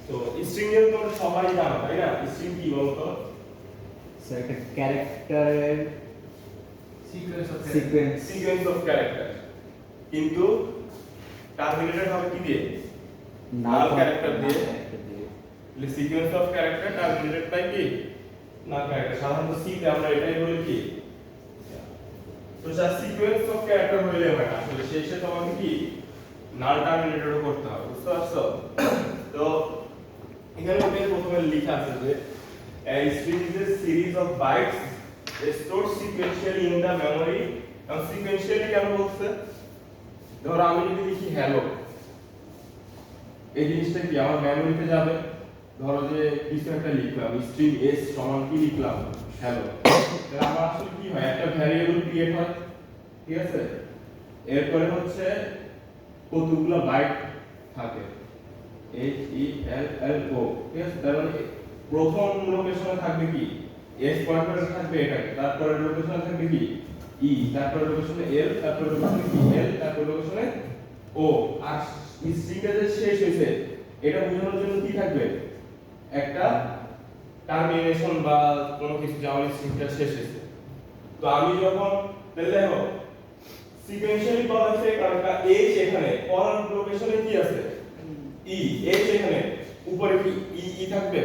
তো স্ট্রিং এর তো সবাই জানো তাই না, স্ট্রিং কি বলতো? স্যার একটা ক্যারেক্টারের সিকোয়েন্স অফ ক্যারেক্টার, কিন্তু টার্মিনেটেড হবে কি দিয়ে? নাল ক্যারেক্টার দিয়ে। তাহলে sequence of character terminated by কি? Null character. সাধারণত সি তে আমরা এটাই বলি কি, তো যা সিকোয়েন্স অফ ক্যারেক্টার হইলে হয় না, আসলে শেষে তোমাকে কি নাল টার্মিনেটেডও করতে হবে, বুঝতে পারছো? তো এখানে ওটাই প্রথমে লেখা আছে যে a string is a series of bytes stored sequentially in the memory। এবং সিকোয়েন্সিয়ালি কেন বলছে? ধরো আমি যদি লিখি হ্যালো, এই জিনিসটা কি আমার মেমোরিতে যাবে। ধরো যে কিছু একটা লিখলাম, স্ট্রিং s সমান কি লিখলাম, হ্যালো। তাহলে আমার আসলে কি হয়, একটা ভ্যারিয়েবল ক্রিয়েট হয়, ঠিক আছে? এরপরে হচ্ছে কতগুলো বাইট থাকে, h e l l o, ঠিক আছে? তার মানে প্রথম লোকেশনে থাকবে কি s পয়েন্টারে থাকবে এটাকে, তারপরে লোকেশনে থাকবে কি e, তারপরে লোকেশনে l, তারপরে লোকেশনে কি l, তারপরে লোকেশনে o। আর স্ট্রিংটা যে শেষ হইছে এটা বোঝানোর জন্য কি থাকবে, একটা টার্মিনেশন বা কোনো কিছু যে আমার স্ট্রিংটা শেষ হইছে। তো আমি যখন তাহলে দেখো সিকোয়েন্সিয়ালি করা হয়েছে কারণ h এখানে পরের লোকেশনে কি আছে, e, h এখানে উপরে কি e থাকবে,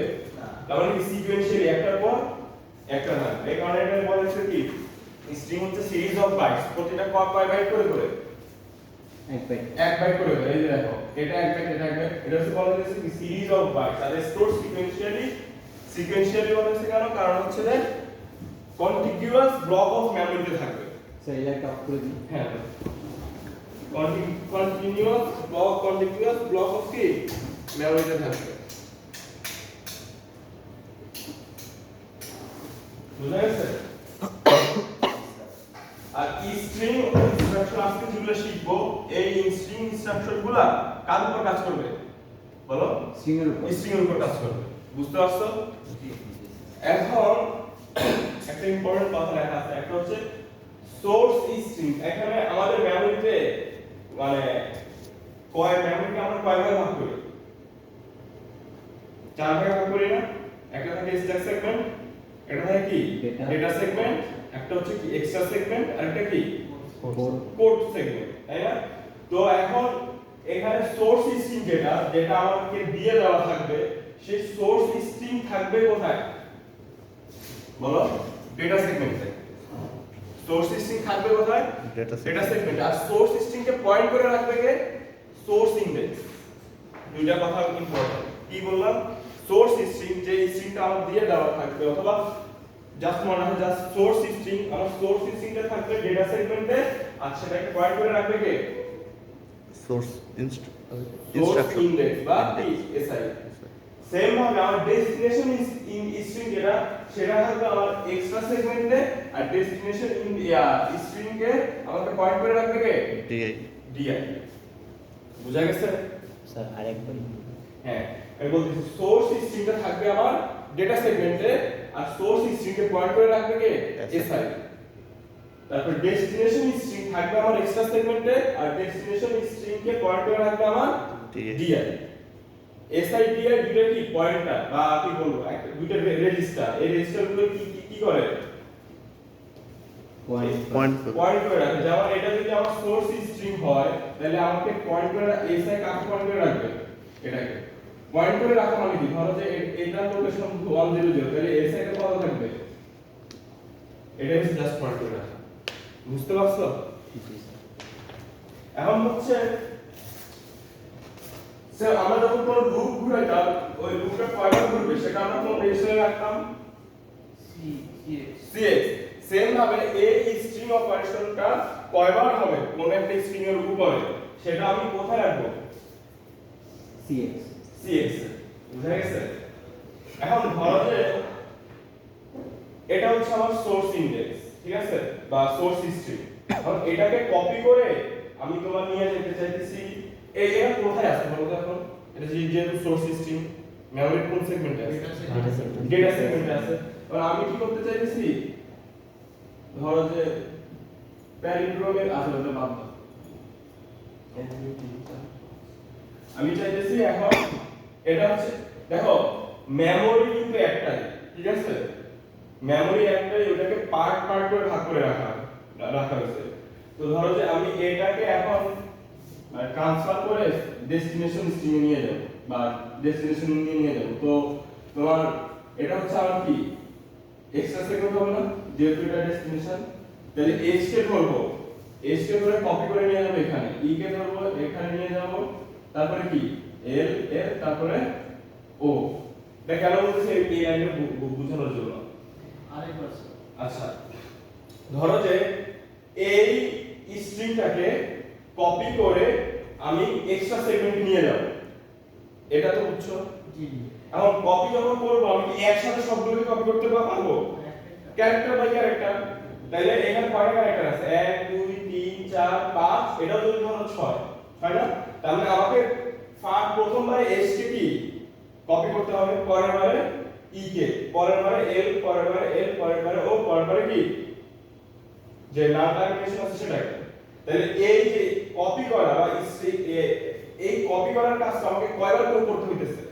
তার মানে কি সিকোয়েন্সিয়ালি একটার পর একটা থাকবে। এই কারণে এটা বলা হচ্ছে কি স্ট্রিং হচ্ছে সিরিজ অফ বাইটস, প্রতিটা কয় বাইট করে করে, এক বাইট করে করে। এই যে দেখো এটা এক বাইট, এটা এক বাইট, এটা হচ্ছে বলা হচ্ছে কি সিরিজ অফ বাইটস। আর স্টোর সিকোয়েন্সিয়ালি বলা হচ্ছে কেন, কারণ হচ্ছে যে কন্টিগুয়াস ব্লক অফ মেমোরিতে থাকবে। স্যার এটা একটা অফ করে দিন। হ্যাঁ, কন্টিনিউয়াস ব্লক অফ কি মেমোরিতে থাকবে, বুঝা গেছে? আর স্ট্রিং ইনস্ট্রাকশন আজকে যেগুলো শিখবো, এই স্ট্রিং ইনস্ট্রাকশনগুলো কার উপর কাজ করবে বলো? স্ট্রিং এর উপর। স্ট্রিং এর উপর কাজ করবে, বুঝতে পারছো? এখন একটা ইম্পর্টেন্ট কথা লেখা আছে, একটা হচ্ছে সোর্স স্ট্রিং। এখানে আমাদের মেমোরিতে মানে মেমোরিকে আমরা কয় ভাগে ভাগ করি? 4 ভাগে ভাগ করি না? একটা থাকে স্ট্যাক সেগমেন্ট, এটা থাকে কি ডেটা সেগমেন্ট, একটা হচ্ছে কি এক্সট্রা সেগমেন্ট, আর একটা কি কোড সেগমেন্ট, তাই না? তো এখন এখানে সোর্স স্ট্রিং যেটা আমাকে দিয়ে দেওয়া থাকবে, সেই সোর্স স্ট্রিং থাকবে কোথায় বলো? ডেটা সেগমেন্টে। সোর্স স্ট্রিং থাকবে কোথায়? ডেটা সেগমেন্টে। আর সোর্স স্ট্রিংকে পয়েন্ট করে রাখবে কে? Source index. দুইটা কথা ইম্পর্টেন্ট। কি বললাম? সোর্স স্ট্রিং, যে স্ট্রিংটা আমার দিয়ে দেওয়া থাকবে, অথবা জাস্ট মনে হয় জাস্ট সোর্স স্ট্রিং, আমার সোর্স স্ট্রিংটা থাকবে ডেটা সেগমেন্টে, আর সেটাকে পয়েন্ট করে রাখবে কে? সোর্স ইনস্ট্রাকশন ইনডেক্স বা এসআই। সেম ভাবে আমার ডেস্টিনেশন স্ট্রিং সেটা থাকবে আমার এক্সট্রা সেগমেন্টে, আর ডেস্টিনেশন স্ট্রিং কে আমাকে পয়েন্ট করে রাখবে কে? ডিআই। বুঝা গেছে স্যার আরেকবার। হ্যাঁ, আমি বলতেছি সোর্স স্ট্রিংটা থাকবে আমার ডেটা সেগমেন্টে, আর সোর্স স্ট্রিংকে পয়েন্ট করে রাখবে কে? এসআই। তারপর ডেস্টিনেশন স্ট্রিং থাকবে আমার এক্সট্রা সেগমেন্টে, আর ডেস্টিনেশন স্ট্রিংকে পয়েন্ট করে রাখবে আমার ডিআই। এসআই ডিআই দুটো কি পয়েন্টার বা কি বলবো, একটা দুটো রেজিস্টার। এই রেজিস্টারগুলো কি করে? পয়েন্ট করে রাখে। যেমন এটা যদি আমার সোর্স স্ট্রিং হয়, তাহলে আমাকে পয়েন্ট করে এসআই কাকে পয়েন্ট করে রাখবে? এটাকে পয়েন্ট করে রাখা মানে কি, ধরো যে এটা লোকেশন 100, তাহলে এসআই টা কত থাকবে? এটা হচ্ছে জাস্ট পয়েন্ট করে রাখা, বুঝতে পারছো? এখন হচ্ছে স্যার আমরা যখন কোন লুপ ঘুরাইতাম, ওই লুপটা কয়বার ঘুরবে সেটা আমরা কোন রেজিস্টারে রাখতাম? সিএক্স। সেম ভাবে এই স্ট্রিং অপারেশনটা কয়বার হবে কোন একটা স্ট্রিং এর উপরে, সেটা আমি কোথায় রাখবো? সিএক্স। বুঝা গেছে? এখন ধরো যে এটা হচ্ছে আমার সোর্স ইনডেক্স, ঠিক আছে, বা সোর্স স্ট্রিং। এখন এটাকে কপি করে আমি তোমার নিয়ে যেতে চাইতেছি, এটা কোথায় আছে বলো তো? এখন এটা যেহেতু সোর্স স্ট্রিং, মেমরির কোন সেগমেন্টে আছে? ডেটা সেগমেন্টে আছে। আর আমি কি করতে চাইতেছি, ধরো যে প্যালিন্ড্রোমের আসলে বাদ দাও, আমি চাইতেছি এখন এটা হচ্ছে দেখো মেমোরি কিন্তু একটাই, ঠিক আছে? মেমোরি একটাই, ওটাকে পার্ট পার্ট করে ভাগ করে রাখা হয়েছে। তো ধরো যে আমি এটাকে এখন ট্রান্সফার করে ডেস্টিনেশন স্ট্রিমে নিয়ে যাব বা ডেস্টিনেশন নিয়ে যাব। তো তোমার এটা হচ্ছে আমার কি এক্সট্রা সেকেন্ড হবে না, যেহেতু এটা ডেস্টিনেশন। তাহলে এইচ কে ধরবো, এইচ কে ধরে কপি করে নিয়ে যাব এখানে, ই কে ধরবো এখানে নিয়ে যাব, তারপরে কি এল এল তারপরে ও। এটা কেন বলতেছে এই লাইনটা বোঝানোর জন্য। আরেকবার আচ্ছা, ধরো যে এই স্ট্রিংটাকে কপি করে আমি এক্সট্রা সেগমেন্ট নিয়ে যাব, এটা তো বুঝছো? জি জি এখন কপি যখন করব আমি কি একসাথে সবগুলোকে কপি করতে পারবো? Character by character. তাহলে এখানে কয়টা ক্যারেক্টার আছে? 1 2 3 4 5, এটাও যদি ধরো 6, তাই না? তার মানে আমাকে প্রথমবারে এস কে কি কপি করতে হবে, পরের বারে ই কে, পরের বারে এল, পরের বারে এল, পরের বারে ও, পরের বারে কি যে নাম টার্মিনেশন আছে সেটাকে। তাহলে এই যে কপি করা বা এই কপি করার কাজটা আমাকে কয়বার করে করতে হইতেছে?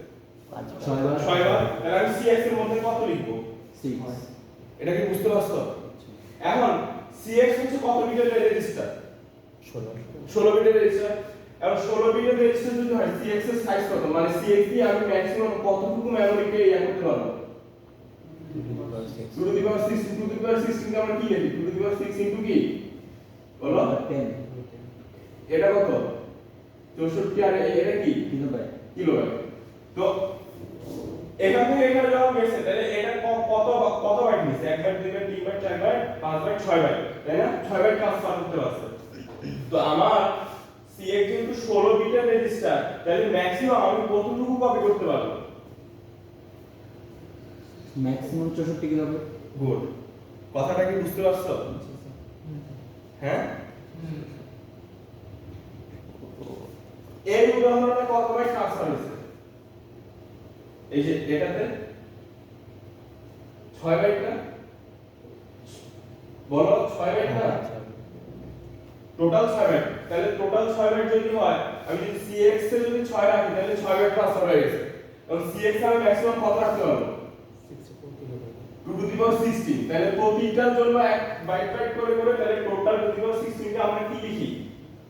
6 বার। তাহলে আমি সিএক্স এর মধ্যে কত লিখবো? 6 এটা কি বুঝতে পারছো? এখন সিএক্স হচ্ছে কত বিটের রেজিস্টার? 16 বিটের রেজিস্টার। এখন 16 বিটের রেজিস্টার যদি হয় সিএক্স এর সাইজ কত, মানে সিএক্স দিয়ে আমি ম্যাক্সিমাম কতটুকু মেমোরিকে ইয়া করতে পারবো? 2 to the power 6, 2 to the পাওয়ার 16 কে আমরা কি লিখি? 2 টু দি পাওয়ার 6 ইনটু কি বলো 10 এটা কত? 64 আর এটা কি কিলোবাইট। কিলোবাইট। তো এখান থেকে এখানে যখন গেছে তাহলে এটা কত বাইট নিছে? 1 byte 2 byte 3 byte 4 byte 5 byte 6 byte, তাই না? 6 বাইট ট্রান্সফার করতে পারছে। তো আমার সিএক্স যেহেতু 16 বিটের রেজিস্টার, তাহলে ম্যাক্সিমাম আমি কতটুকু কপি করতে পারবো? Maximum 64 kilobyte. গুড। কথাটা কি বুঝতে পারছো? হ্যাঁ, এই উদাহরণে কত বাইট ট্রান্সফার হয়েছে? এই যে এটাতে 6 বাইট না, বলো 6 বাইট না, টোটাল 6 বাইট। তাহলে টোটাল 6 বাইট যদি হয়, আমি যদি cx এ যদি 6 রাখি তাহলে 6 বাইট ট্রান্সফার হয়ে গেছে। এবং cx আমি ম্যাক্সিমাম কত রাখতে পারবো? 2 টু দি পাওয়ার 16। তাহলে প্রতিটার জন্য এক বাইট বাইট করে করে, তাহলে টোটাল 2 টু দি পাওয়ার 16 কে আমরা কি লিখি?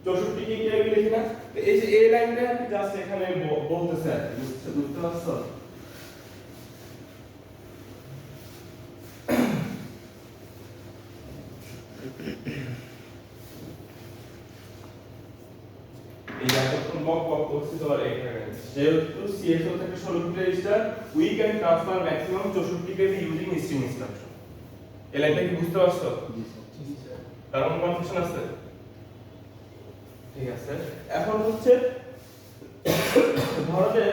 64 কে কি লিখি না? তো এই যে এই লাইনটা আমি জাস্ট এখানে বলতেছে আর কি, বুঝতে পারছো? এই যতক্ষণ বক করছি তোমার এখানে যেহেতু CSO থেকে 16 bit register, we can transfer maximum 64 KB using string instruction. এই লাইনটা কি বুঝতে পারছো? জি স্যার তার কোনো কনফিউশন আছে? ঠিক আছে, এখন হচ্ছে ধরো যে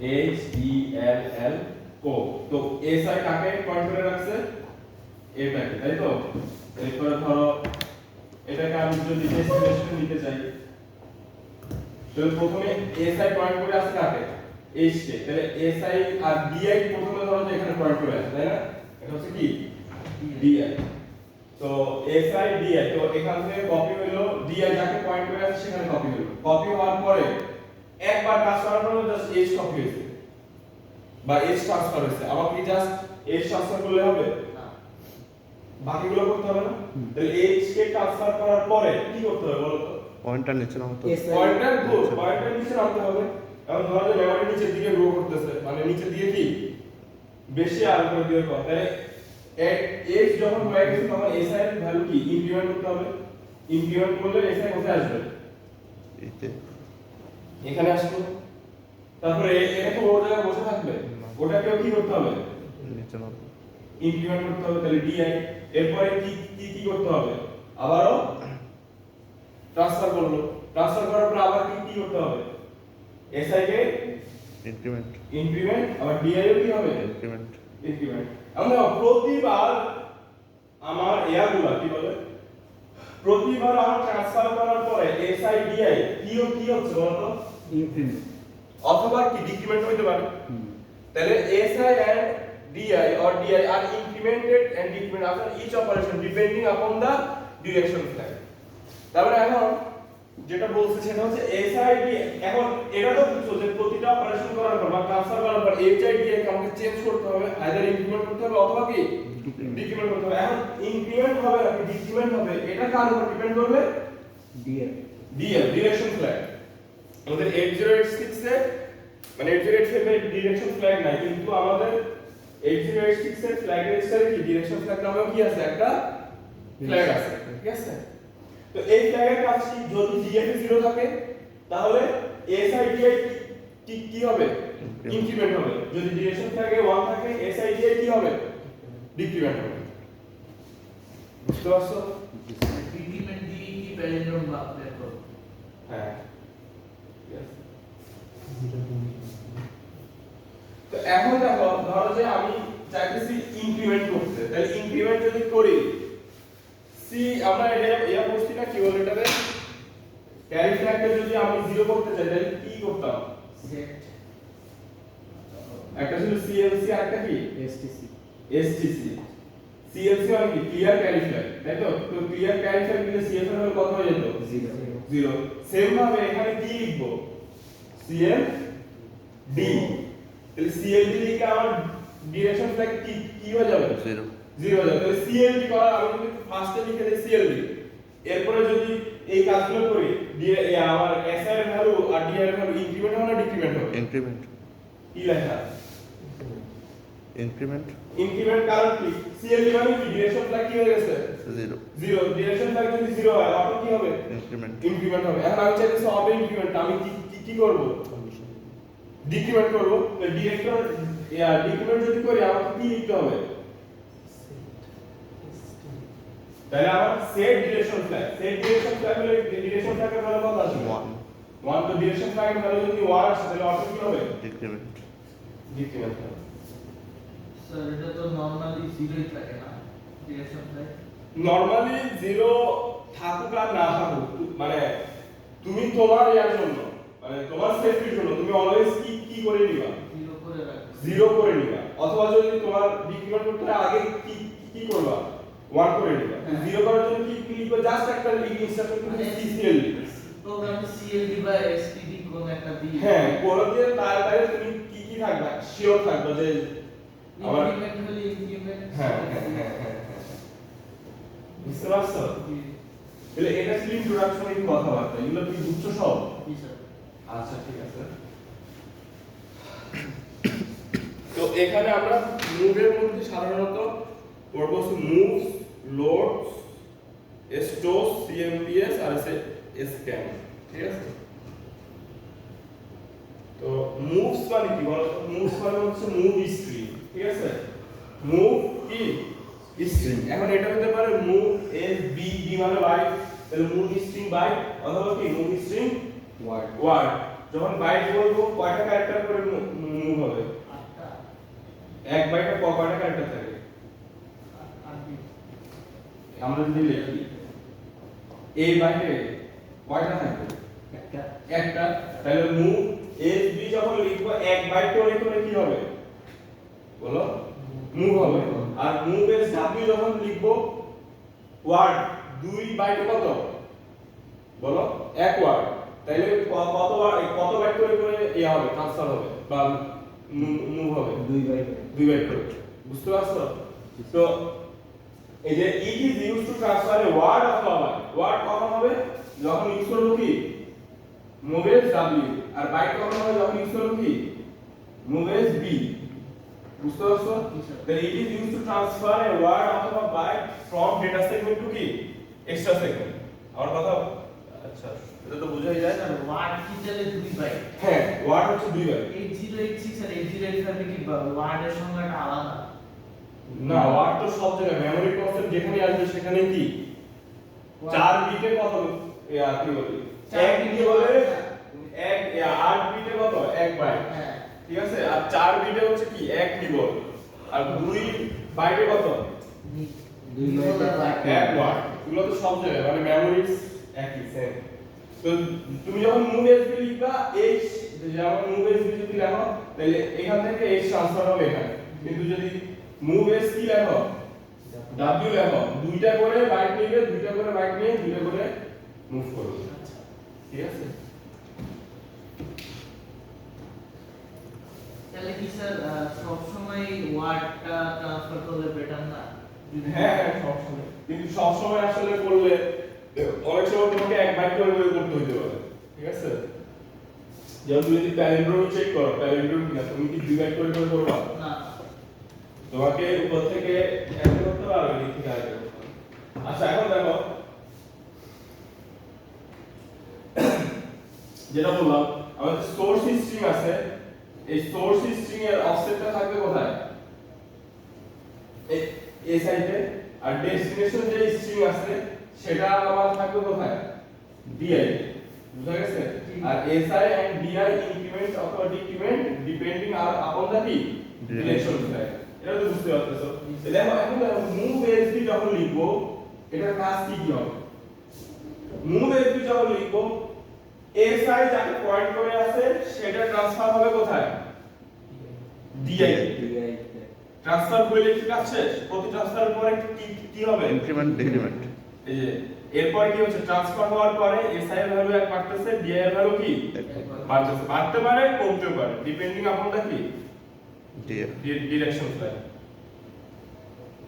H E L L O, তো SI কাকে পয়েন্ট করে রাখছে? এটাকে, তাই তো? এরপরে ধরো এটাকে আমি যদি ডেস্টিনেশন নিতে চাই, তো প্রথমে SI পয়েন্ট করে আছে কাকে? H কে। তাহলে SI আর DI প্রথমে ধরো যে এখানে পয়েন্ট করে আছে, তাই না? এটা হচ্ছে কি DI। তো SI DI, তো এখান থেকে কপি হলো, DI যাকে পয়েন্ট করে আছে সেখানে কপি হলো। কপি হওয়ার পরে একবার কাজ করার পরে জাস্ট H কপি হয়েছে বা H ট্রান্সফার হয়েছে। আবার কি জাস্ট H ট্রান্সফার করলে হবে? বাকিগুলো করতে হবে না? তাহলে H কে ট্রান্সফার করার পরে কি করতে হবে বলো তো? পয়েন্টার নিচে নামাতে পয়েন্টার গুড, পয়েন্টার নিচে নামতে হবে। এখন ধরো যে মেমরি নিচের দিকে গ্রো করতেছে, মানে নিচের দিকে কি বেশি আর উপরের দিকে কম, তাহলে H যখন হয়ে গেছে তখন SI এর ভ্যালু কি ইনক্রিমেন্ট করতে হবে। ইনক্রিমেন্ট করলে SI কোথায় আসবে? এইতে এখানে আসবে। তারপরে এটা তো ওর জায়গায় বসে থাকবে, ওটাকেও কি করতে হবে? নিচে নামাতে ইনক্রিমেন্ট করতে হবে। তাহলে DI এরপরে কি করতে হবে? আবারও ট্রান্সফার করলো, ট্রান্সফার করার পর আবার কি করতে হবে? SI কে ইনক্রিমেন্ট ইনক্রিমেন্ট, আবার DI এর কি হবে? Increment increment. আমরা প্রতিবার আমার এয়াগুলা কি বলে, প্রতিবার আমার ট্রান্সফার করার পরে SI DI কি হচ্ছে বলতো? ইনক্রিমেন্ট অথবা কি ডিক্রিমেন্ট হইতে পারে। তাহলে SI and DI or DI are incremented and decremented after each operation depending upon the direction flag. তারপরে এখন যেটা বলছে সেটা হচ্ছে এসআইডি। এখন এটা তো বুঝছো যে প্রতিটা অপারেশন করার পর বা ট্রান্সফার করার পর এইচআইডি কে আমাকে চেঞ্জ করতে হবে, আইদার ইনক্রিমেন্ট করতে হবে অথবা কি ডিক্রিমেন্ট করতে হবে। এখন ইনক্রিমেন্ট হবে নাকি ডিক্রিমেন্ট হবে এটা কার উপর ডিপেন্ড করবে? DF DF, direction flag. আমাদের 8086 এ মানে 8085 এর ডিরেকশন ফ্ল্যাগ নাই, কিন্তু আমাদের 8086 এর ফ্ল্যাগ রেজিস্টারে কি ডিরেকশন ফ্ল্যাগ নামেও কি আছে, একটা ফ্ল্যাগ আছে, ঠিক আছে? তো এই ফ্ল্যাগের কাজ কি, যদি ডিএফ 0 থাকে তাহলে এসআইডিআই কি হবে? ইনক্রিমেন্ট হবে। যদি ডিরেকশন ফ্ল্যাগে 1 থাকে এসআইডিআই কি হবে? ডিক্রিমেন্ট হবে। বুঝতে পারছো? ডিক্রিমেন্ট দিয়ে কি প্যালিন্ড্রোম বা বের করব? হ্যাঁ। Yes. তো এখন দেখো, ধরো যে আমি চাইতেছি ইনক্রিমেন্ট করতে, তাহলে ইনক্রিমেন্ট যদি করি সি, আমরা এটা বস্তুটা কি বলে এটাকে, ক্যারি ফ্ল্যাগটা যদি আমি 0 করতে চাই তাহলে কি করতাম? সেট একটা ছিল সিএলসি আর একটা কি এসটিসি এসটিসি। সিএলসি মানে কি ক্লিয়ার ক্যারি ফ্ল্যাগ, তাই তো? তো ক্লিয়ার ক্যারি ফ্ল্যাগ দিলে সিএলসি এর কত হয়ে যেত? 0। সেম ভাবে এখানে কি লিখবো? CL D. তাহলে সিএল ডি লিখে আমার ডিরেকশন ফ্ল্যাগ কি হয়ে যাবে? 0 0 হয়ে যাবে। তাহলে সিএল ডি করার আমি যদি ফার্স্টে লিখে দেই সিএল ডি, এরপরে যদি এই কাজগুলো করি আমার এসআই এর ভ্যালু আর ডি এর ভ্যালু ইনক্রিমেন্ট হবে না ডিক্রিমেন্ট হবে? ইনক্রিমেন্ট কি লেখা? ইনক্রিমেন্ট ইনক্রিমেন্ট কারণ কি? সিএল ডি মানে কি ডিরেকশন ফ্ল্যাগ কি হয়ে গেছে? 0 0। ডিরেকশন ফ্ল্যাগ যদি 0 হয় অটো কি হবে? ইনক্রিমেন্ট ইনক্রিমেন্ট হবে। এখন আমি চাইতেছি অটো ইনক্রিমেন্ট, আমি কি করব? ডিক্রিমেন্ট করব। তো ডিক্রিমেন্ট যদি করি আমাকে কি লিখতে হবে? তাহলে আমার set direction flag, set direction flag হলে ডিরেকশন ফ্ল্যাগের ভ্যালু কত আসবে? 1 তো ডিরেকশন ফ্ল্যাগের ভ্যালু যদি 1 আসে তাহলে অটো কি হবে? ডিক্রিমেন্ট ডিক্রিমেন্ট হবে। স্যার এটা তো নরমালি 0ই থাকে না ডিরেকশন ফ্ল্যাগ? নরমালি 0 থাকুক আর না থাকুক, মানে তুমি তোমার ইয়ার জন্য, মানে তোমার সেফটির জন্য তুমি অলওয়েজ কি করে নিবা? 0 করে রাখবে। 0 করে নিবা। অথবা যদি তোমার ডিক্রিমেন্ট করতে হয় আগে কি করবা? 1 করে নিবা। 0 করার জন্য কি লিখবে? জাস্ট একটা ইনস্ট্রাকশন মানে কিন্তু সিসিএল লিখবে। প্রোগ্রাম সিএলডি বা এসটিডি কোন একটা দিয়ে হ্যাঁ, কোন দিয়ে তারপরে তুমি কি থাকবা? শিওর থাকবা যে আমার ইনক্রিমেন্ট হলে ইনক্রিমেন্ট। হ্যাঁ। বুঝতে পারছো? তাহলে এটা ছিল ইন্ট্রোডাকশনারি কথাবার্তা, এগুলো কি বুঝছো সব? জি স্যার। আচ্ছা ঠিক আছে। তো এখানে আমরা মুভের মধ্যে সাধারণত পড়ব মুভস, লোডস, স্টোরস, সিএমপিএস আর স্ক্যান, ঠিক আছে? তো মুভস মানে কি বলো তো? মুভস মানে হচ্ছে মুভ স্ট্রিং, ঠিক আছে? মুভ কি স্ট্রিং। এখন এটা হতে পারে মুভ এস বি, বি মানে বাইট, তাহলে মুভ স্ট্রিং বাইট, অথবা কি মুভ স্ট্রিং ওয়ার্ড। যখন বাইট বলবো কয়টা ক্যারেক্টার করে মুভ হবে? 8টা। এক বাইটে কয়টা ক্যারেক্টার থাকে? 8টি। আমরা যদি লিখি এই বাইটে কয়টা থাকবে? একটা। তাহলে মুভ এস বি যখন লিখবো এক বাইট করে কি হবে বলো? মুভ হবে। আর মুভ এস ডাব্লিউ যখন লিখবো ওয়ার্ড 2 বাইটে কত বলো? এক ওয়ার্ড। তাহলে কত বাইট করে ইয়া হবে, ট্রান্সফার হবে বা মুভ হবে? 2 বাইট করে। বুঝতে পারছো? তো এই যে it is used to transfer a word অথবা বাইট। ওয়ার্ড কখন হবে? যখন ইউজ করব কি মুভেস ডাব্লিউ। আর বাইট কখন হবে? যখন ইউজ করব কি মুভেস বি। বুঝতে পারছো? তাহলে it is used to transfer a word অথবা byte from data segment to কি এক্সট্রা সেগমেন্ট। আমার কথা আচ্ছা এটা তো বোঝাই যায় না? স্যার ওয়ার্ড কি তাহলে 2 বাইট? হ্যাঁ, ওয়ার্ড হচ্ছে 2 বাইট। 8086 আর 8085 কি ওয়ার্ডের সংখ্যাটা আলাদা? না, ওয়ার্ড তো সব জায়গায় মেমরি কনসেপ্ট যেখানে আসবে সেখানে কি 4 বিটে কত কি বলি? 1 বিটে বলে 8 বিটে কত? 1 বাইট, হ্যাঁ। ঠিক আছে? আর 4 বিটে হচ্ছে কি 1 নিবল। আর 2 বাইটে কত? 2 বাইটে 1 ওয়ার্ড। এগুলো তো সব জায়গায় মানে মেমোরিজ একই সেম। তো তুমি যখন মুভ এসবি লিখবা এইচ, যেমন মুভ এসবি যদি লেখো তাহলে এখান থেকে এইচ ট্রান্সফার হবে এখানে। কিন্তু যদি মুভ এস কি লেখো ডাব্লিউ লেখো, দুইটা করে বাইট নিবে, দুইটা করে বাইট নিয়ে দুইটা করে মুভ করবে। আচ্ছা। ঠিক আছে? তাহলে কি স্যার সবসময় ওয়ার্ডটা ট্রান্সফার করলে বেটার না? হ্যাঁ হ্যাঁ সবসময়, কিন্তু সবসময় আসলে করলে অনেক সময় তোমাকে এক বাইট করে বই করতে হইতে পারে, ঠিক আছে? যেমন তুমি যদি প্যালিন্ড্রোম চেক করো, প্যালিন্ড্রোম কিনা তুমি কি দুই বাইট করে করবা? না। তোমাকে উপর থেকে একটা করতে হবে আর নিচ থেকে আরেকটা করতে হবে। আচ্ছা এখন দেখো যেটা বললাম আমাদের সোর্স স্ট্রিং আছে, এই সোর্স স্ট্রিং এর অফসেটটা থাকবে কোথায়? এই সাইডে, আর ডেস্টিনেশন যে স্ট্রিং আছে সেটা আবার থাকবে কোথায়? ডিআই, বুঝা গেছে? আর এসআই এন্ড ডিআই ইনক্রিমেন্ট অথবা decrement depending upon the direction side. এটা তো বুঝতে পারতেছো? দেখো এখন দেখো মুভ এসবি যখন লিখবো এটার কাজ কি কি হবে? মুভ এসবি যখন লিখবো এসআই যাকে পয়েন্ট করে আছে সেটা ট্রান্সফার হবে কোথায়? ডিআই। DI ট্রান্সফার হইলে কি কাজ শেষ? প্রতি ট্রান্সফারের পরে কি হবে? Increment decrement. এই যে এরপর কি হচ্ছে? ট্রান্সফার হওয়ার পরে এসআই এর ভ্যালু এক বাড়তেছে, ডিআই এর ভ্যালু কি বাড়তেছে? বাড়তে পারে কমতে পারে ডিপেন্ডিং আপন দ্য কি ডিএ ডিরেকশন লাইন।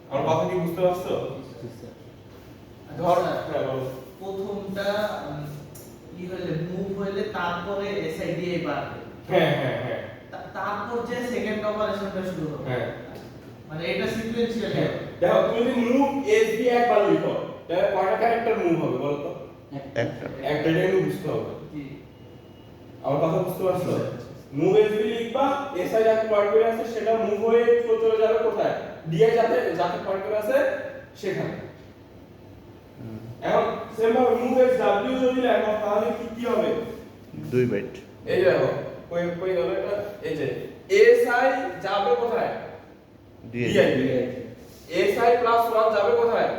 আমার কথা কি বুঝতে পারছো? জি স্যার। ধর আচ্ছা, হ্যাঁ বলো। প্রথমটা ই হইলে মুভ হইলে তারপরে এসআইডিআই বাড়বে। হ্যাঁ হ্যাঁ হ্যাঁ তারপর যে সেকেন্ড অপারেশনটা শুরু হবে। হ্যাঁ মানে এটা সিকোয়েন্সিয়ালি হ্যাঁ। হবে। দেখো তুমি যদি মুভ এসবি একবার লিখো তাহলে কয়টা ক্যারেক্টার মুভ হবে বলো তো? একটা একটা কিন্তু বুঝতে হবে। জি। আমার কথা বুঝতে পারছো? মুভ এসবি লিখবা, এসআই যাকে পয়েন্ট করে আছে সেটা মুভ হয়ে চলে যাবে কোথায়? ডিআই যাকে পয়েন্ট করে আছে সেখানে। এখন সেম ভাবে মুভ এস ডাব্লিউ যদি লেখো তাহলে কি হবে? 2 বাইট এই দেখো কই গেল এটা? এই যে এসআই যাবে কোথায়? DA DI. এসআই প্লাস 1 যাবে কোথায়?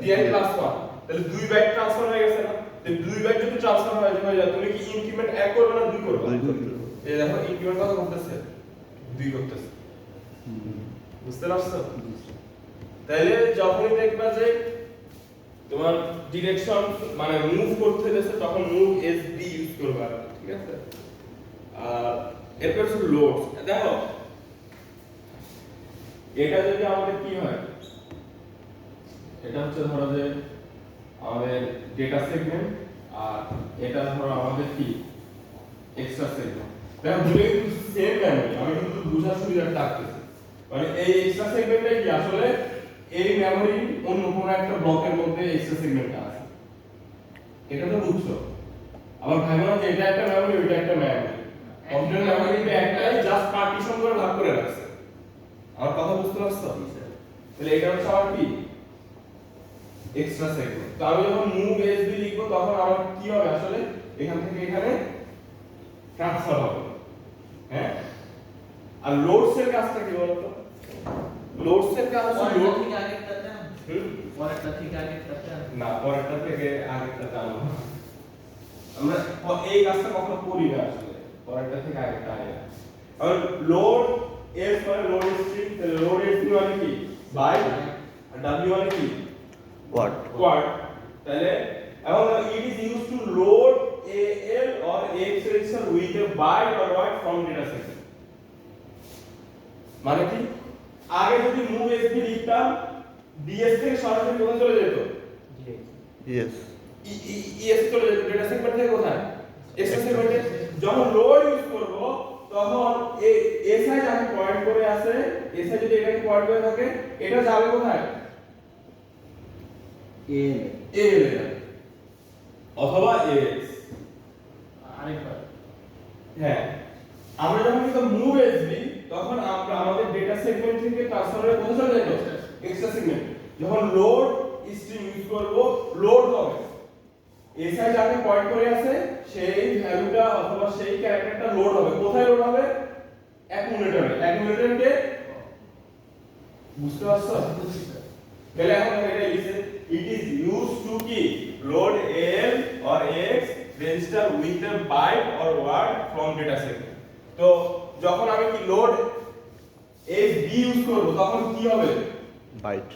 DI plus 1। তাহলে 2 বাইট ট্রান্সফার হয়ে গেছে না? তাহলে 2 বাইট যদি ট্রান্সফার হয়ে যায় তুমি কি ইনক্রিমেন্ট 1 করবে না 2 করবে? এই দেখো ইনক্রিমেন্ট কত করতেছে? 2 করতেছে। বুঝতে পারছো? তাহলে যখনই দেখবা যে তোমার ডিরেকশন মানে মুভ করতে যাচ্ছে তখন মুভ এসবি ইউজ করবা, ঠিক আছে? আর এরপর হচ্ছে লোড। দেখো এটা যদি আমাদের কি হয়, এটা হচ্ছে ধরো যে আমাদের ডেটা সেগমেন্ট আর এটা ধরো আমাদের কি এক্সট্রা সেগমেন্ট। দেখো দুটো কিন্তু সেম মেমরি, আমি কিন্তু বোঝার সুবিধাটা রাখতেছি। মানে এই এক্সট্রা সেগমেন্টটা কি আসলে এই মেমরি অন্য কোনো একটা ব্লকের মধ্যে এক্সট্রা সেগমেন্টটা আছে, এটা তো বুঝছো? আবার ভাবো না যে এটা একটা মেমরি ওইটা একটা মেমরি, কম্পিউটার মেমরিতে একটাই জাস্ট পার্টিশন করে ভাগ করে রাখছে। আমার কথা বুঝতে পারছো? তাহলে এটা হচ্ছে আমার কি এক্সট্রা সেগমেন্ট। তো আমি যখন মুভ এসবি লিখবো তখন আমার কি হবে আসলে এখান থেকে এখানে ট্রান্সফার হবে, হ্যাঁ? আর লোডস এর কাজটা কি বলতো? লোডস এর কাজ হচ্ছে পরেরটা লোড থেকে আগেরটাতে আন। পরেরটা থেকে আগেরটাতে আন। না পরেরটা থেকে আগেরটা টানো। আমরা এই কাজটা কখনো করি না আসলে, পরেরটা থেকে আগেরটা আগে। আর লোড এস মানে লোড স্ট্রিং, তাহলে লোড এস মানে কি বাইট, আর ডব্লিউ মানে কি ওয়াট ওয়ার্ড। তাহলে এখন it is used to load AL or AX register with a byte or word from data set। মানে কি আগে যদি মুভ এসবি লিখতাম ডিএস থেকে সরাসরি কোথায় চলে যেত? ইয়েস ইএস চলে যেত ডেটা সেগমেন্ট থেকে কোথায়? এক্সট্রা সেগমেন্টে। যখন লোড ইউজ করব তখন এসআই যাকে পয়েন্ট করে আছে, এসআই যদি এটাকে পয়েন্ট করে থাকে এটা যাবে কোথায়? এল অথবা এক্স। আরেকবার। হ্যাঁ আমরা যখন কিন্তু মুভ এসবি তখন আমরা আমাদের ডেটা সেগমেন্ট থেকে ট্রান্সফার হয়ে কোথায় চলে যেত? Extra segment. যখন লোড স্ট্রিং ইউজ করব লোড হবে এসআই যাকে পয়েন্ট করে আছে সেই ভ্যালুটা অথবা সেই ক্যারেক্টারটা লোড হবে কোথায়? লোড হবে অ্যাকুমুলেটরে। অ্যাকুমুলেটরকে বুঝতে পারছো? তাহলে এখন এটা লিখে it is used to কি load L or X register with a byte or word from data set। তো যখন আমি কি লোড এস বি ইউজ করব তখন কি হবে? বাইট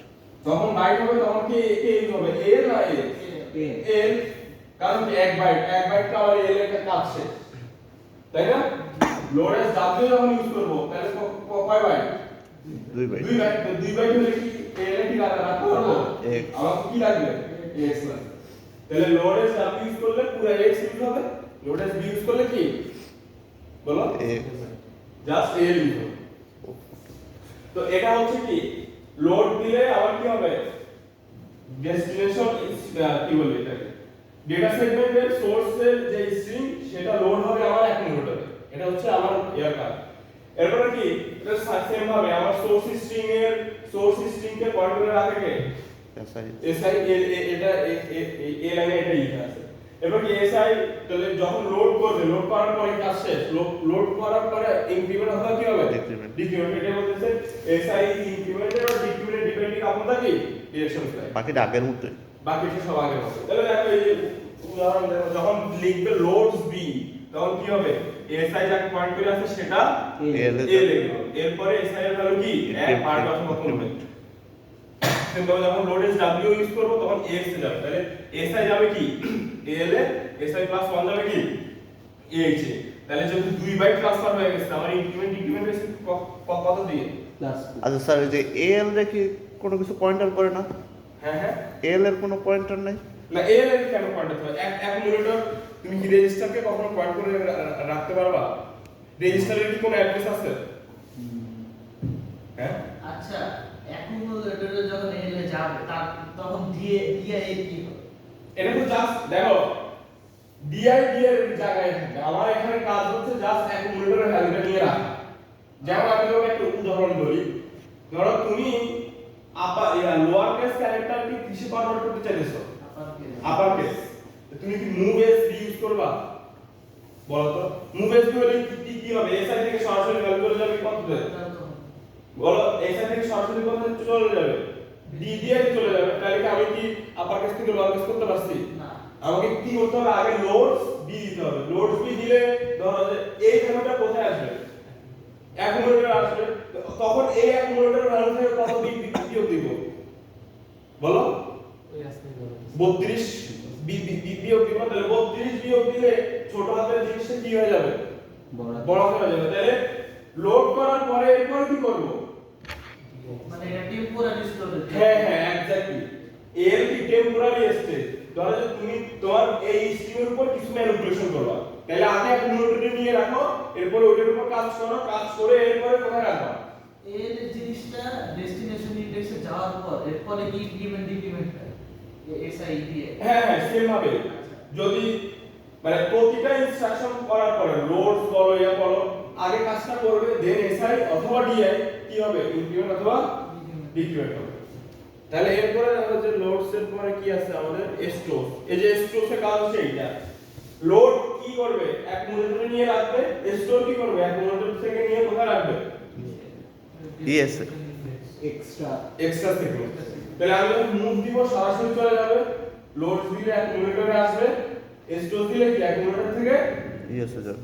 যখন বাইট হবে তখন কি কে ইউজ হবে? এল না এক্স? এল। কারণ কি এক বাইট টা আমার এল এর কাজ শেষ, তাই না? লোড এস ডাব্লিউ যখন ইউজ করব তাহলে কয় বাইট? 2 বাইট। 2 বাইট হলে কি এল এ কি রাখতে পারবো? X। আমার কি লাগবে? x লাগবে। তাহলে লোড এস ডাব্লিউ ইউজ করলে পুরো x ইউজ হবে, লোড এস বি ইউজ করলে কি বলো? X। জাস্ট এল ইউজ হবে। তো এটা হচ্ছে কি লোড দিলে আবার কি হবে? ডেস্টিনেশন কি বলে এটাকে, ডেটা সেগমেন্টের সোর্সের যে স্ট্রিং সেটা লোড হবে আমার অ্যাকুমুলেটরে। এটা হচ্ছে আমার এর কাজ। এরপরে কি এটা সেম ভাবে আমার সোর্স স্ট্রিং কে পয়েন্ট করে রাখে কে? SI। এসআই এটা এ লাইনে এটা লিখা আছে। এরপর কি এসআই তাহলে যখন লোড করবে, লোড করার পরে কাজ শেষ, লোড করার পরে ইনক্রিমেন্ট হবে কি হবে? Decrement। ডিক্রিমেন্ট। এটা বলতেছে এসআই ইনক্রিমেন্টের আর ডিক্রিমেন্ট ডিপেন্ডিং আপন দা কি ডিরেকশন ফ্লাই, বাকিটা আগের মতোই। বাকিটা সব আগের মতো। তাহলে দেখো এই যে উদাহরণ দেখো, যখন লিখবে লোডস বি তখন কি হবে? এসআই যাকে পয়েন্ট করে আছে সেটা L এ লিখবে, এরপরে এসআই এর ভ্যালু কি এক পার্ট অফ কমপ্লিমেন্ট। কিন্তু যখন লোড এস ডাব্লিউ ইউজ করব তখন এক্স এ যাবে, তাহলে এসআই যাবে কি এল এ, এসআই প্লাস 1 যাবে কি এইচ এ। তাহলে যেহেতু 2 বাইট ট্রান্সফার হয়ে গেছে আমার ইনক্রিমেন্ট ডিক্রিমেন্ট হয়েছে কত দিয়ে? প্লাস আচ্ছা স্যার, এই যে এল রে কি কোনো কিছু পয়েন্টার করে না? হ্যাঁ হ্যাঁ, এল এর কোনো পয়েন্টার নাই? না এল এর কেন পয়েন্ট হবে? অ্যাকুমুলেটর তুমি কি রেজিস্টারকে কখনো পয়েন্ট করে রাখতে পারবা? রেজিস্টারের কি কোনো অ্যাড্রেস আছে? হ্যাঁ, আচ্ছা অ্যাকুমুলেটরে যখন এল এ যাবে তখন দিয়ে এর কি হবে? এটা তো জাস্ট দেখো ডিআই এর জায়গায় থাকে, আমার এখানে কাজ হচ্ছে জাস্ট অ্যাকুমুলেটরের ভ্যালুটা নিয়ে রাখা। যেমন আমি তোমাকে একটা উদাহরণ বলি, ধরো তুমি লোয়ার কেস ক্যারেক্টারকে কিসে কনভার্ট করতে চাইছো? Upper case. তুমি কি মুভ এস বি ইউজ করবা? বলো তো মুভ এস বি হলে কি হবে? এসআই থেকে সরাসরি ভ্যালু চলে যাবে কততে? বলো এসআই থেকে সরাসরি কত চলে যাবে? ডি দিয়ে চলে যাবে। তাহলে কি আমি কি আপার কেস থেকে লোয়ার কেস করতে পারছি? না, আমাকে কি করতে হবে? আগে লোডস বি দিতে হবে। লোডস বি দিলে ধরো যে এই ভ্যালুটা কোথায় আসবে? অ্যাকুমুলেটর আসবে। তখন এই অ্যাকুমুলেটর ভ্যালু থেকে কত বিয়োগ দিব? বলো 32 বিয়োগ দিব। তাহলে 32 বিয়োগ দিলে ছোট হাতের জিনিসটা কি হয়ে যাবে? বড় হয়ে যাবে। তাহলে লোড করার পরে এরপর কি করব? মানে এটা টেম্পোরারি স্টোরেজ। হ্যাঁ হ্যাঁ এক্স্যাক্টলি, এর কি টেম্পোরারি স্টেজ। ধরো যে তুমি তোমার এই স্ট্রিমের উপর কিছু ম্যানিপুলেশন করবা, তাহলে আগে অ্যাকুমুলেটরে নিয়ে রাখো, এরপর ওইটার উপর কাজ করো, কাজ করে এরপরে কোথায় রাখবা? এর জিনিসটা ডেস্টিনেশন ইন্ডেক্সে যাওয়ার পর এরপরে কি ইনক্রিমেন্ট ডিক্রিমেন্ট হয় এসআই দিয়ে। হ্যাঁ হ্যাঁ সেম ভাবে যদি মানে প্রতিটা ইনস্ট্রাকশন করার পরে লোডস বলো ইয়া বলো আগে কাজটা করবে, দেন এসআই অথবা ডিআই কি হবে? ইনক্রিমেন্ট অথবা ডিক্রিমেন্ট হবে। তাহলে এরপরে দেখো যে লোডস এর পরে কি আছে আমাদের? স্টোর। এই যে স্টোর এর কাজ হচ্ছে এইটা, লোড কি করবে? অ্যাকুমুলেটরে নিয়ে রাখবে, স্টোর কি করবে? অ্যাকুমুলেটর থেকে নিয়ে কোথায় রাখবে? ES extra extra segment. তাহলে আমি যখন মুভ দিব সরাসরি চলে যাবে, লোড দিলে অ্যাকুমুলেটরে আসবে, স্টোর দিলে কি অ্যাকুমুলেটর থেকে ইএস এ যাবে।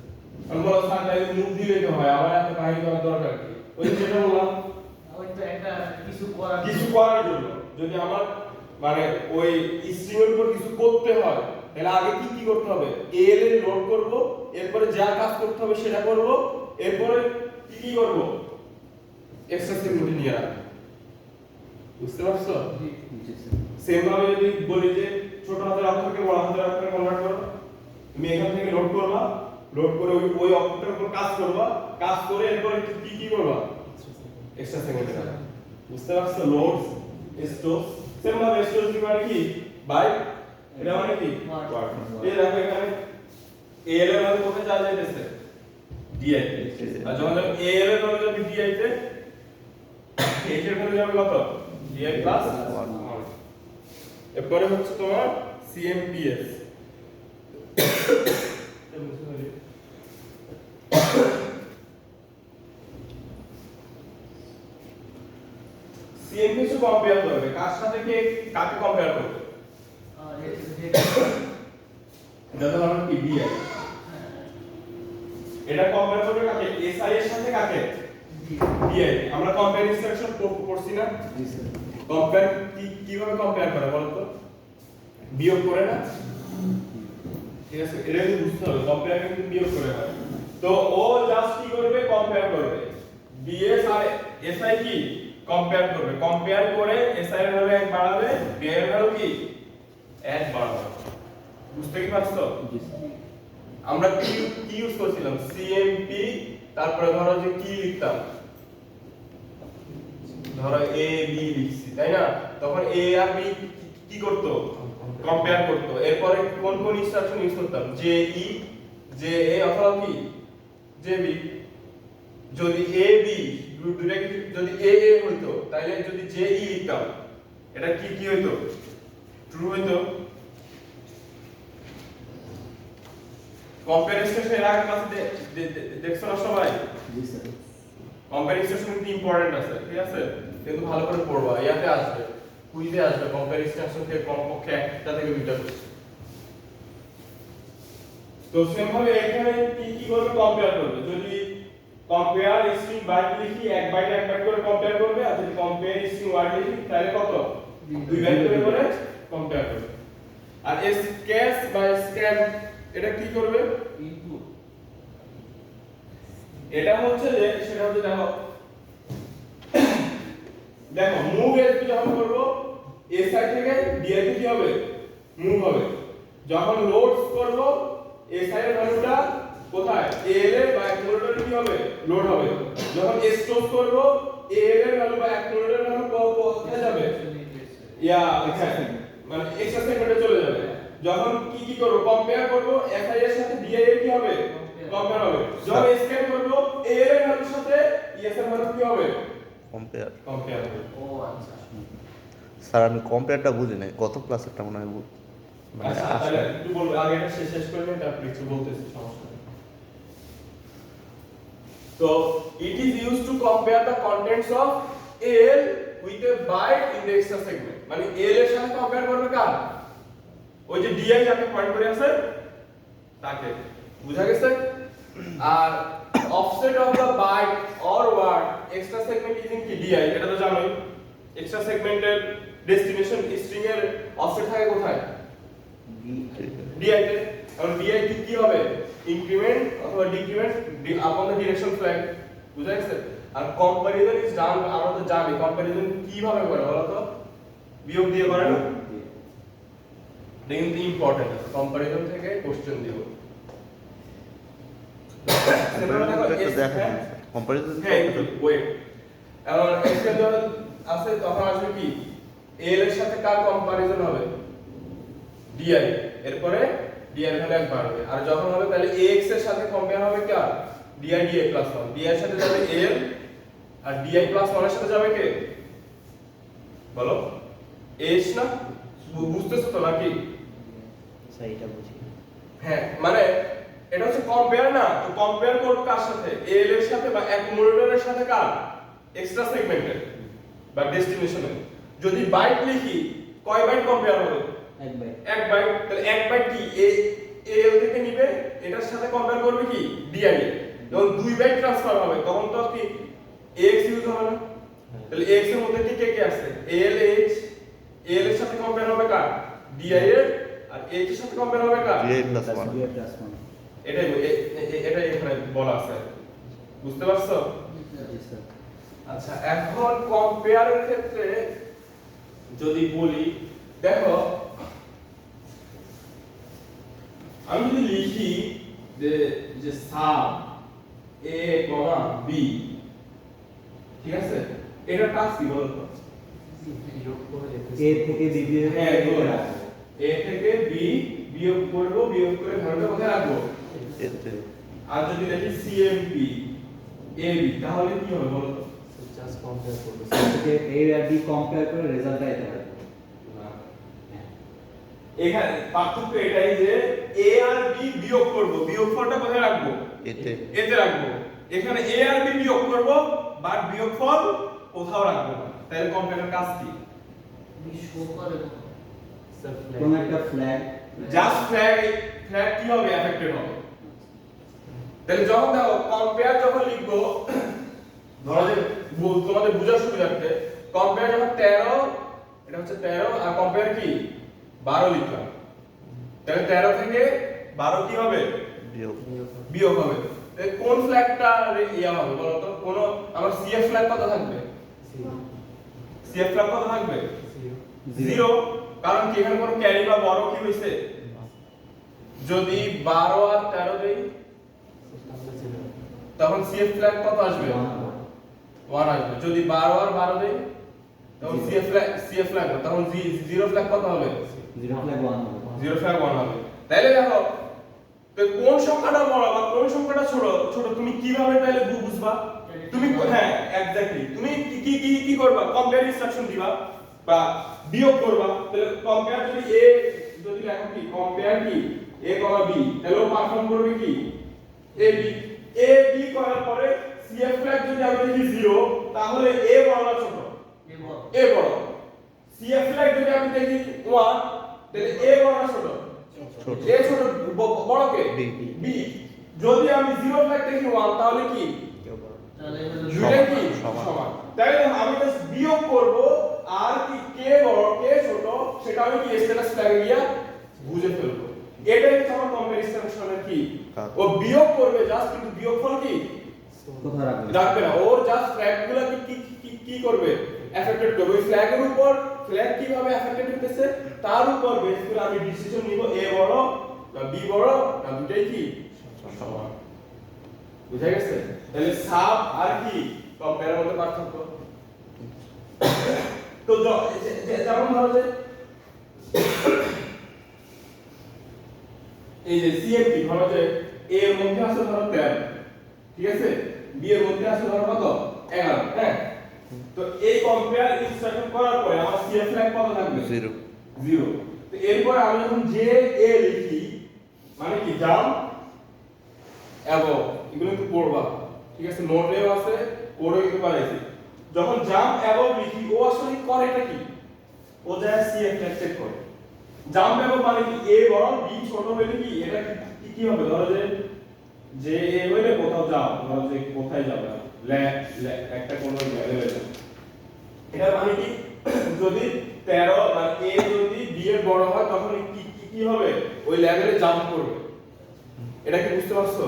আমি বলো স্যার তাই মুভ দিলেই তো হয়, আমার এত কাহিনী করার দরকার কি? ওই যে যেটা বললাম ওই তো একটা কিছু করার জন্য যদি আমার মানে ওই স্ট্রিং এর উপর কিছু করতে হয় তাহলে আগে কি কি করতে হবে? এল এর লোড করব, এরপরে যা কাজ করতে হবে সেটা করব, এরপরে কি কি করব? এক্সট্রা সেগমেন্ট নিয়ে রাখবো। বুঝতে পারছো? সেম ভাবে যদি বলি যে ছোট হাতের অক্ষরকে বড় হাতের অক্ষরে কনভার্ট করো, তুমি এখান থেকে লোড করবা, লোড করে ওই অক্ষরের উপর কাজ করবা, কাজ করে এরপরে কি কি করবা? এক্সট্রা সেগমেন্টে রাখবা। বুঝতে পারছো? লোডস স্টোরস সেম ভাবে স্টোরস কি মানে কি? বাই এটা মানে কি? ওয়ার্ড। এই দেখো এখানে এল এর মধ্যে কোথায় চলে যাইতেছে? ডিআই তে। আর যখন এল এর মধ্যে যাবে ডিআই তে, এইচ এর মধ্যে যাবে কত? DI plus 1। এরপরে হচ্ছে তোমার সিএমপিএস। সিএমপিএস কম্পেয়ার করবে কার সাথে? কাকে কম্পেয়ার করবে? এটা ধরো কি ডিআই, এটা কম্পেয়ার করবে কাকে? এসআই এর সাথে কাকে? ডিআই। আমরা কম্পেয়ার ইনস্ট্রাকশন পড়ছি না? জি স্যার। কম্পেয়ার কিভাবে কম্পেয়ার করে বলো তো? বিয়োগ করে না? ঠিক আছে, এটা কিন্তু বুঝতে হবে, কম্পেয়ার কিন্তু বিয়োগ করে হয়। তো ও জাস্ট কি করবে, কম্পেয়ার করবে। বিএস আর এসআই কি কম্পেয়ার করবে, কম্পেয়ার করে এসআই এর ভ্যালু 1 বাড়াবে, বি এর ভ্যালু কি 1 বাড়াবে। বুঝতে কি পারছো? জি স্যার। আমরা কি ইউজ করছিলাম, সিএমপি, তারপরে ধরো যে কি লিখতাম, ধরো এ বি লিখছি, তাই না? তখন এ আর বি কি করতো, কম্পেয়ার করতো। এরপরে কোন কোন ইনস্ট্রাকশন ইউজ করতাম, জে ই, জে এ অথবা কি জে বি। যদি এ বি দুটো যদি এ এ হইতো, তাহলে যদি জে ই লিখতাম, এটা কি কি হইতো, ট্রু হইতো। কম্পেয়ার স্টেশন এর আগে ক্লাসে দেখছো না সবাই? জি স্যার। কম্পেয়ার স্টেশন কিন্তু ইম্পর্টেন্ট আছে, ঠিক আছে, কিন্তু ভালো করে পড়বা, ইয়াতে আসবে, কুইজে আসবে কম্পেয়ার স্টেশন থেকে কমপক্ষে একটা থেকে দুইটা কোশ্চেন। তো সেম ভাবে এখানে কি কি করবে, কম্পেয়ার করবে। যদি কম্পেয়ার স্ট্রিং বাইট লিখি, এক বাইট করে কম্পেয়ার করবে, আর যদি কম্পেয়ার স্ট্রিং ওয়ার্ড লিখি তাহলে কত, দুই বাইট করে কম্পেয়ার করবে। আর স্ক্যাচ বা স্ক্যান এটা কি করবে, ইনপুট এটা হচ্ছে যে সেটা হচ্ছে দেখো দেখো মুভ এস যখন করব, এ সাইড থেকে ডি এ কি হবে, মুভ হবে। যখন লোডস করব, এ সাইডের ভ্যালুটা কোথায়, এ এল এ বা অ্যাকুমুলেটর কি হবে, লোড হবে। যখন স্টোর করব, এ এল এর ভ্যালু বা অ্যাকুমুলেটরের ভ্যালু কোথায় যাবে, ইয়া এখানে, মানে এক্সট্রা সেগমেন্টে চলে যাবে। যখন কি কি করব, কম্পেয়ার করব, এসআই এর সাথে ডিআই এর কি হবে, কম্পেয়ার হবে। যখন স্ক্যান করব, এ এর ভ্যালুর সাথে ইএস এর ভ্যালু কি হবে, কম্পেয়ার। কম্পেয়ার হবে। ও আচ্ছা। স্যার আমি কম্পেয়ারটা বুঝি নাই, গত ক্লাসেরটা মনে হয় মানে আচ্ছা তাহলে একটু বলবো, আগে এটা শেষ করে নিন, তারপর একটু বলতেছি, সমস্যা নেই। তো it is used to compare the contents of AL with a byte in the extra segment, মানে AL এর সাথে কম্পেয়ার করবে কার, ওই যে DI যাকে পয়েন্ট করে আছে তাকে, বুঝা গেছে? আর offset of the byte or word extra segment is in কি DI, এটা তো জানোই। এক্সট্রা সেগমেন্টের ডেস্টিনেশন স্ট্রিং এর অফসেট থাকে কোথায়, DI তে। এখন DI কি হবে, ইনক্রিমেন্ট অথবা decrement upon the direction flag, বুঝা গেছে? আর কম্পারিজন ইজ ডান, আমরা তো জানি কম্পারিজন কিভাবে করে বলো তো, বিয়োগ দিয়ে করে না, এটা কিন্তু ইম্পর্টেন্ট, কম্পারিজন থেকে কোশ্চেন দিব। কম্পারিজন হ্যাঁ একটু ওয়েট, এখন এখানে যখন আছে তখন আসবে কি, এল এর সাথে কার কম্পারিজন হবে, ডিআই, এরপরে ডিআই ভ্যালু 1 বাড়বে। আর যখন হবে তাহলে এক্স এর সাথে কম্পেয়ার হবে কার, ডিআই ডিআই প্লাস 1, ডিআই এর সাথে যাবে এল, আর ডিআই প্লাস 1 এর সাথে যাবে কে, বলো, এস না? বুঝতেছো তো নাকি? স্যার এটা বুঝি। হ্যাঁ মানে এটা হচ্ছে কম্পেয়ার না, তো কম্পেয়ার করব কার সাথে, এল এর সাথে বা অ্যাকুমুলেটরের সাথে কার, এক্সট্রা সেগমেন্টের বা ডেস্টিনেশনের। যদি বাইট লিখি, কয় বাইট কম্পেয়ার হবে, এক বাইট। 1 বাইট। তাহলে 1 বাইট কি এল থেকে নিবে, এটার সাথে কম্পেয়ার করবে কি ডিআই। যখন 2 বাইট ট্রান্সফার হবে তখন তো কি এক্স ইউজ হবে না, তাহলে এক্স এর মধ্যে কি কে কে আছে, এল এক্স, এল এর সাথে কম্পেয়ার হবে কার, ডিআই এর, আর এক্স এর সাথে কম্পেয়ার হবে কার, DI plus plus 1। DI plus 1। এটাই এখানে বলা আছে, বুঝতে পারছো? জি স্যার। আচ্ছা এখন কম্পেয়ারের ক্ষেত্রে যদি বলি, দেখো আমি যদি লিখি যে সাব এ কমা বি, ঠিক আছে, এটা কাজ কি বলতো, এ থেকে বি বিয়োগ হ্যাঁ করে রাখবো। এ থেকে বি বিয়োগ করব, বিয়োগ করে ভ্যালুটা কোথায় রাখবো, এতে আর যদি দেখি সিএমপি এ বি, তাহলে কি হবে বলো তো, জাস্ট কম্পেয়ার করব। যে এ আর বি কম্পেয়ার করে রেজাল্টটা এটা রাখবো। এখানে পার্থক্য এটাই যে এ আর বি বিয়োগ করব, বিয়োগফলটা কোথায় রাখবো, এতে এতে রাখবো। এখানে এ আর বি বিয়োগ করব, বাট বিয়োগফল কোথাও রাখবো না। তাহলে কম্পেয়ারের কাজ কি, বি শো করে স্যার কোন একটা ফ্ল্যাগ জাস্ট ফ্ল্যাগ কি হবে, এফেক্টেড হবে। তাহলে যখন দেখো কম্পেয়ার যখন লিখবো, ধরো যে তোমাদের বোঝার সুবিধার্থে কম্পেয়ার যখন 13, এটা হচ্ছে 13, আর কম্পেয়ার কি 12 লিখলাম, তাহলে 13 থেকে 12 কি হবে বিয়োগ বিয়োগ হবে। তাহলে কোন ফ্ল্যাগটা ইয়া হবে বলো তো? কোন আমার সিএফ ফ্ল্যাগ কত থাকবে? সিএফ ফ্ল্যাগ কত থাকবে? 0, কারণ কি এখানে কোনো ক্যারি বা বড় কি হইছে? যদি 12 আর 13 দেই তখন সিএফ ফ্ল্যাগ কত আসবে? 1 আসবে। যদি 12 আর 12 দেই তখন সিএফ ফ্ল্যাগ তখন 0 ফ্ল্যাগ কত হবে? 0 ফ্ল্যাগ 1 হবে। 0 ফ্ল্যাগ 1 হবে। তাইলে দেখো তো কোন সংখ্যাটা বড় বা কোন সংখ্যাটা ছোট ছোট তুমি কিভাবে তাহলে বুঝবা? তুমি হ্যাঁ এক্স্যাক্টলি তুমি কি করবা? কম্পেয়ার ইনস্ট্রাকশন দিবা বা বিয়োগ করবা। তাহলে কম্পেয়ার যদি a যদি লেখো কি কম্পেয়ার কি a b তাহলে ও পারফর্ম করবে কি a b করার পরে cf ফ্ল্যাগ যদি আমি দেখি 0 তাহলে a বড় না ছোট? a বড়। cf ফ্ল্যাগ যদি আমি দেখি 1 তাহলে a বড় না ছোট? ছোট। a ছোট বড় কে? B b। যদি আমি 0 ফ্ল্যাগ দেখি 1 তাহলে কি তাহলে দুইটা কি সমান। সমান। তাই আমি জাস্ট বিয়োগ করব আর কি কে বড় কে ছোট সেটা আমি কি স্ট্যাটাস ফ্ল্যাগে গিয়া বুঝে ফেলবো। এটাই হচ্ছে আমার কম্পারিজনের কি কাজ। ও বিয়োগ করবে জাস্ট, কিন্তু বিয়োগফল কি কোথায় রাখবে? রাখবে না। ওর জাস্ট ফ্ল্যাগগুলো কি করবে এফেক্টেড করবে। ওই ফ্ল্যাগের উপর ফ্ল্যাগ কিভাবে এফেক্টেড হতেছে তার উপর বেস করে আমি ডিসিশন নিব এ বড় না বি বড় না দুটাই কি সমান। বুঝা গেছে? তাহলে সাব আর কি কম্পেয়ারের মধ্যে পার্থক্য। তো যেমন ধরো যে এই যে সিএমপি ধরো যে এ এর মধ্যে আছে ধরো 13, ঠিক আছে, বি এর মধ্যে আছে ধরো কত 11, হ্যাঁ। তো এই কম্পেয়ার ইনস্ট্রাকশন করার পরে আমার সিএফ ফ্ল্যাগ কত থাকবে? 0। তো এরপর আমি যখন জে এ লিখি মানে কি জাম্প এবং এগুলো একটু পড়বা, ঠিক আছে, নোটেও আছে পড়েও কিন্তু পারাইছি। যখন জাম্প এবং লিখি ও আসলে করে এটা কি ও যায় সিএফ ফ্ল্যাগ চেক করে। জাম্প এবং মানে কি এ বড় বি ছোট হইলে কি এটা কি হবে? ধরো যে এ হইলে কোথাও যাও, ধরো যে কোথায় যাবে একটা কোন লেভেলে যাও, এটা মানে কি যদি 13 মানে এ যদি বি এর বড় হয় তখন কি হবে? ওই লেভেলে জাম্প করবে। এটা কি বুঝতে পারছো?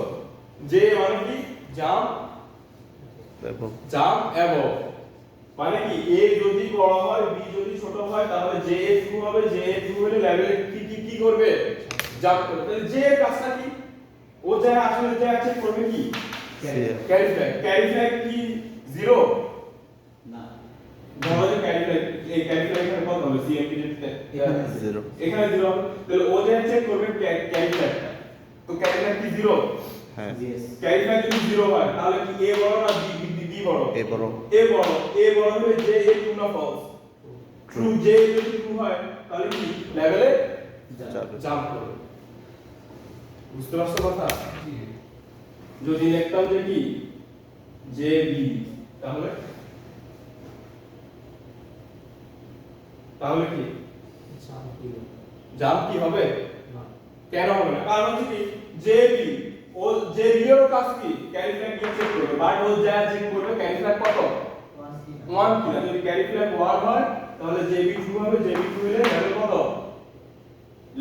যে মানে কি জাম্প এবং মানে কি এ যদি বড় হয় বি যদি ছোট হয় তাহলে জে এ ট্রু হবে। জে এ ট্রু হলে লেভেলে কি করবে? জাম্প করবে। তাহলে জে এর কাজটা কি? ও যা আসলে যা চেক করবে কি ক্যারি ফ্ল্যাগ কি 0 না, ধরো যে ক্যারি ফ্ল্যাগ এখানে কত হবে? সিএমপি এখানে 0 এখানে 0 হবে। তাহলে ও যা চেক করবে ক্যারি ফ্ল্যাগটা। তো ক্যারি ফ্ল্যাগ কি 0? হ্যাঁ জিএস ক্যারি ফ্ল্যাগ যদি 0 হয় তাহলে কি এ বড় না বি বড়? এ বড়। এ বড় হলে যে এ ট্রু না ফলস? ট্রু। যে যদি ট্রু হয় তাহলে কি লেভেলে যাবে। জাম্প করবে। বুঝতে পারছো কথা? যদি লিখতাম যে কি জে বি তাহলে কি জাম্প কি হবে? কেন হবে না? কারণ হচ্ছে কি জে বি ও জে বি এর কাজ কি ক্যারি ফ্ল্যাগ চেক করবে, বাট ও যা চেক করবে ক্যারি ফ্ল্যাগ কত 1 কিনা। যদি ক্যারি ফ্ল্যাগ 1 হয় তাহলে জে বি ট্রু হবে। জে বি ট্রু হলে লেভেল কত?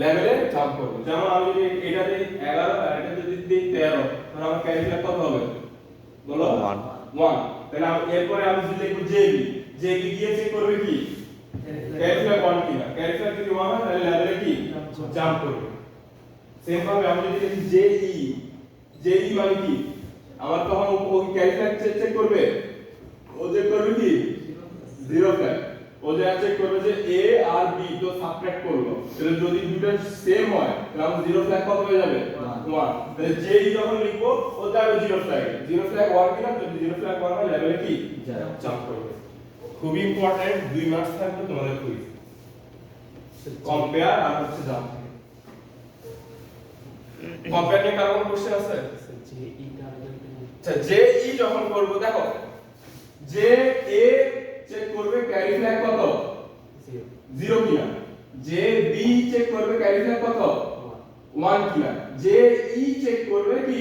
লেভেলে জাম্প করবে। যেমন আমি যদি এটা দেই 11 আর এটা যদি দেই 13 তাহলে আমার ক্যারি ফ্ল্যাগ কত হবে বলো? 1। তাহলে আমি এরপরে আমি যদি লিখব জে বি গিয়ে চেক করবে কি ক্যারি ফ্ল্যাগ 1 কিনা। ক্যারি ফ্ল্যাগ যদি 1 হয় তাহলে লেভেলে কি জাম্প করবে। সেম ভাবে আমি যদি লিখি জে ই মানে কি আমার তখন ও ক্যারি ফ্ল্যাগ চেক করবে। ও চেক করবে কি 0 ফ্ল্যাগ। ও যে চেক করবে যে এ আর বি তো সাবট্রাক্ট করলো, তাহলে যদি দুটো সেম হয় তাহলে আমার 0 ফ্ল্যাগ কত হয়ে যাবে? 1। তাহলে জে ই যখন লিখবো ও যাবে 0 ফ্ল্যাগ। 0 ফ্ল্যাগ 1 কিনা। যদি 0 ফ্ল্যাগ 1 হয় লেভেলে কি জাম্প করবে। খুবই ইম্পর্টেন্ট 2 মার্কস থাকবে তোমাদের কুইজ কম্পেয়ার আর হচ্ছে জাম্প। কম্পেয়ার নিয়ে কারো কোনো কোশ্চেন আছে? আচ্ছা জে ই যখন করব দেখো জে এ চেক করবে ক্যারি ফ্ল্যাগ কত 0 কিনা। জে বি চেক করবে ক্যারি ফ্ল্যাগ কত 1 কিনা। জে ই চেক করবে কি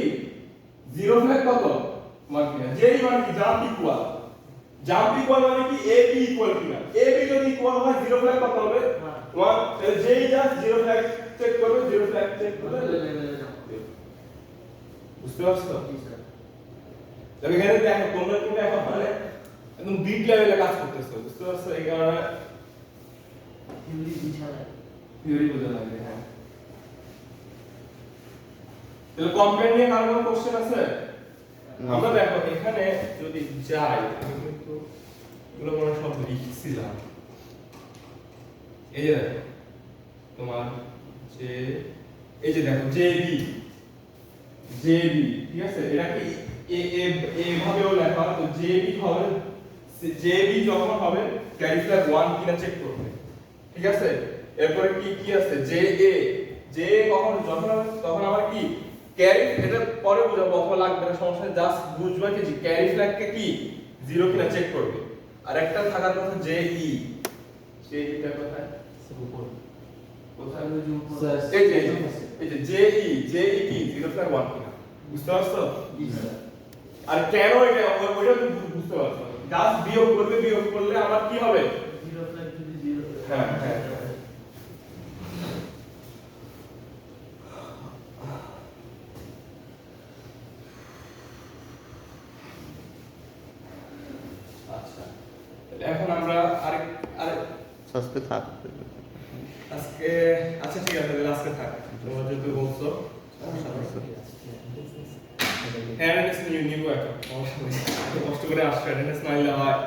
0 ফ্ল্যাগ কত 1 কিনা। জে ই মানে কি জাম্প ইকুয়াল মানে কি এ বি ইকুয়াল কিনা। এ বি যদি ইকুয়াল হয় 0 ফ্ল্যাগ কত হবে 1। তাহলে জে ই জাস্ট 0 ফ্ল্যাগ চেক করবে। 0 ফ্ল্যাগ চেক করলে বুঝতে পারছো? জি স্যার। তবে এখানে দেখো তোমরা কিন্তু এখন মানে একদম ডিপ লেভেলে কাজ করতেছো, বুঝতে পারছো? এই কারণে থিওরি বুঝা লাগে। থিওরি বোঝা লাগে। হ্যাঁ, তাহলে কম্পেয়ার নিয়ে কার কোনো কোশ্চেন আছে? আমরা দেখো এখানে যদি যাই, আমি কিন্তু এগুলো মনে হয় সব লিখছিলাম। এই যে দেখো তোমার যে এই যে দেখো জেবি, জেবি ঠিক আছে, এটা কি এভাবেও লেখা হয়। তো জেবি হবে, জেবি যখন হবে ক্যারি ফ্ল্যাগ 1 কিনা চেক করবে, ঠিক আছে। এরপরে কি কি আছে, জে এ, জে কখন যখন হবে তখন আবার কি ক্যারি, এটা পরে বুঝাবো অথবা লাগবে না, সমস্যা নেই, জাস্ট বুঝবে কি ক্যারি ফ্ল্যাগকে কি 0 কিনা চেক করবে। আর একটা থাকার কথা জে ই, জে ইটা কোথায়, কোথায় স্যার, এই যে জেই, জেই কি 0 ফ্ল্যাগ 1 কিনা, বুঝতে পারছো? জি স্যার। আর কেন এটা ওইটা তুমি বুঝতে পারছো, জাস্ট বিয়োগ করবে, বিয়োগ করলে আমার কি হবে, জিরো ফ্ল্যাগ যদি জিরো। হ্যাঁ, হ্যাঁ। আচ্ছা, তাহলে এখন আমরা আরেক আরেক আজকে থাক। আজকে, আচ্ছা ঠিক আছে, তাহলে আজকে থাক, তোমরা যেহেতু বলছো। হ্যাঁ, অ্যাটেন্ডেন্স নিব এখন, সমস্যা নেই, এত কষ্ট করে আসছো, অ্যাটেন্ডেন্স না নিলে হয়।